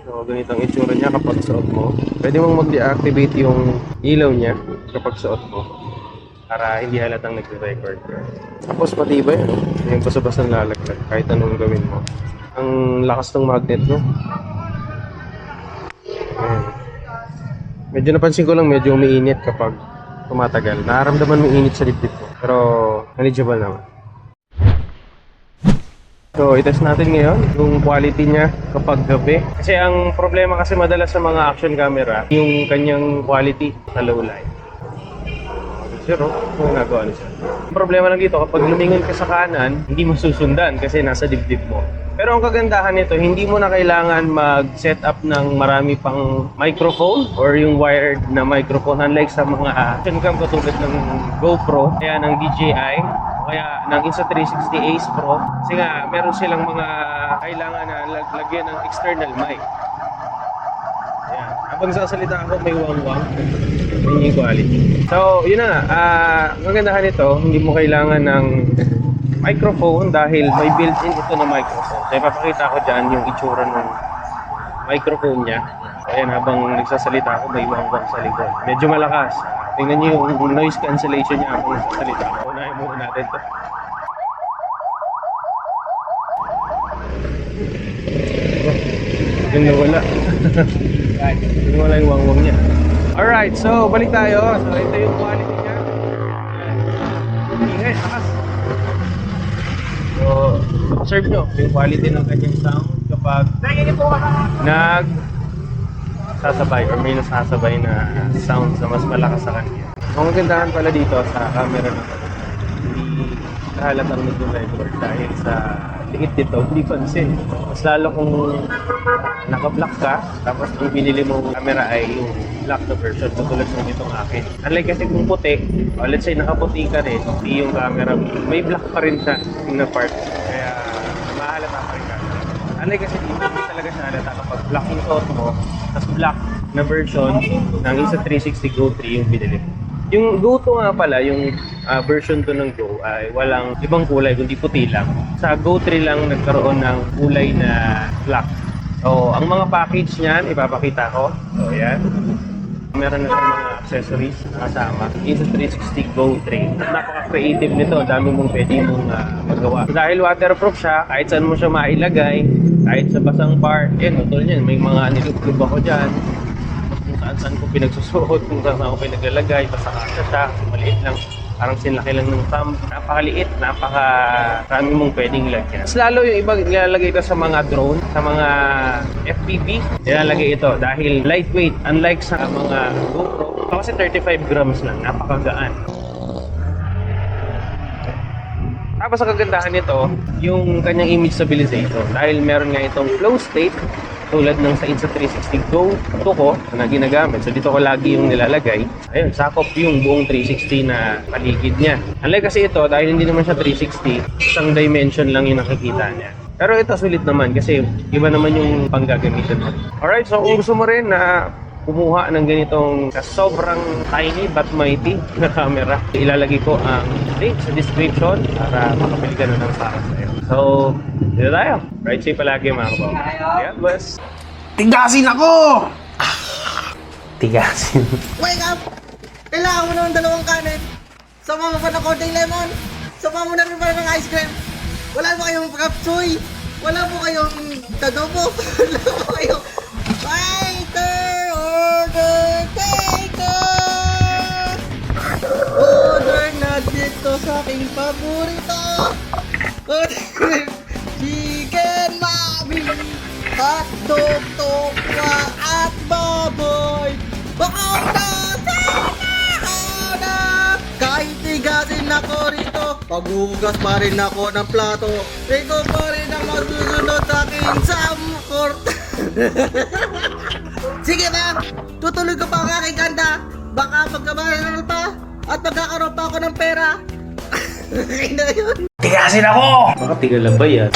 So, ganito ang itsura niya kapag suot mo. Pwede mong mag-deactivate yung ilaw niya kapag suot mo para hindi halatang nagre-record ka. Tapos pati ba yun? Yung basa-basa lalaglag kahit anong gawin mo. Ang lakas ng magnet, no? Ayan. Medyo napansin ko lang medyo umiinit kapag tumatagal. Nararamdaman mo init sa dibdib mo. Pero manageable naman. So, itest natin ngayon yung quality niya kapag gabi. Kasi ang problema kasi madalas sa mga action camera, yung kanyang quality sa low light. Zero, kung nagawa niya. Ang problema lang dito, kapag lumingon ka sa kanan, hindi mo susundan kasi nasa dibdib mo. Pero ang kagandahan nito, hindi mo na kailangan mag-set up ng marami pang microphone or yung wired na microphone unlike sa mga action cam katulad ng GoPro, kaya ng DJI, kaya ng Insta360 Ace Pro. Kasi nga, meron silang mga kailangan na lagyan ng external mic. Ayan. Habang sasalita ako, may wang-wang. Yun yung quality. So, yun na nga. Ang kagandahan nito, hindi mo kailangan ng microphone dahil may built-in ito na microphone. So, ipapakita ko dyan yung itsura ng microphone niya. Ayan, habang nagsasalita ako, may wang-wang sa likod. Medyo malakas. Tingnan niyo yung noise cancellation niya habang nagsasalita ako. Unahin muna natin ito. Yun nawala. Yun wala yung wang-wang niya. Alright, so balik tayo. So ito yung quality niya. Ingay, lakas. So, observe nyo yung quality ng kanyang sound kapag sasabay or may nasasabay na sound sa mas malakas sa kanya. Ang magandahan pala dito sa camera na hindi halatang nag-record dahil sa liit dito, hindi pansin. Mas lalo kung naka-black ka, tapos yung binili mong camera ay yung black na version, katulad ng itong akin. Unlike kasi kung puti, o let's say nakaputi ka rin, hindi yung camera, may black pa rin siya na part. Kaya mahalata pa rin ka. Unlike kasi dito, hindi talaga siya halata kapag black yung suot mo, tapos black na version ng Insta360 Go 3 yung binili mo. Yung Go 2 nga pala, yung version 2 ng Go ay walang ibang kulay kundi puti lang. Sa Go 3 lang nagkaroon ng kulay na black. So, ang mga package niyan, ipapakita ko. So, yan. Meron na siyang mga accessories na kasama. Insta360 Go 3. Napaka-creative nito. Dami mong pwede mong magawa. Dahil waterproof siya, kahit saan mo siya mailagay, kahit sa basang part. Yan, utol niyan. May mga nilublob ako dyan. Kung saan ko pinagsusuot, kung saan ako pinaglalagay. Basta kasya siya. Maliit lang. Parang sinlaki lang ng thumb. Napakaliit, napakarami mong pwedeng lagyan. Mas lalo yung iba nilalagay ito sa mga drone, sa mga FPV. Nilalagay ito dahil lightweight. Unlike sa mga GoPro, kasi 35 grams lang, napakagaan. Tapos sa kagandahan nito, yung kanyang image stabilizer. Dahil meron nga itong flow state, tulad ng sa Insta360 Go 2 ko na ginagamit. So dito ko lagi yung nilalagay. Ayun, sakop yung buong 360 na paligid niya. Unlike kasi ito, dahil hindi naman siya 360, isang dimension lang yung nakikita niya. Pero ito sulit naman kasi iba naman yung panggagamitan mo. Alright, so kung gusto mo rin na kumuha ng ganitong sobrang tiny but mighty na camera, ilalagay ko ang link sa description para makapili ka na ng para sa'yo. So, dito tayo. Ride safe palagi mga kabaw. Yeah, bless. Tigasin ako! Tigasin. Wake up! Kailangan mo ng dalawang kanin. Sama mo pa ng konting lemon. Sama mo na rin pa ng ice cream. Wala po kayong kapsoy. Wala po kayong tadobo. Wala po kayong waiter! Order taker! Order na dito sa aking paborito. Chicken mami, hotdog, tokwa at baboy. Bakaw na, sana kahit tigasin ako rito, paghugas pa rin ako ng plato. Ikaw pa rin ang masusunod sa aking samkort. Sige ba, tutuloy ko pa ang aking ganda. Baka pagkabayaran pa at magkakaroon pa ako ng pera. Okay na yun. Tigasin ako! Baka tigalabay yan.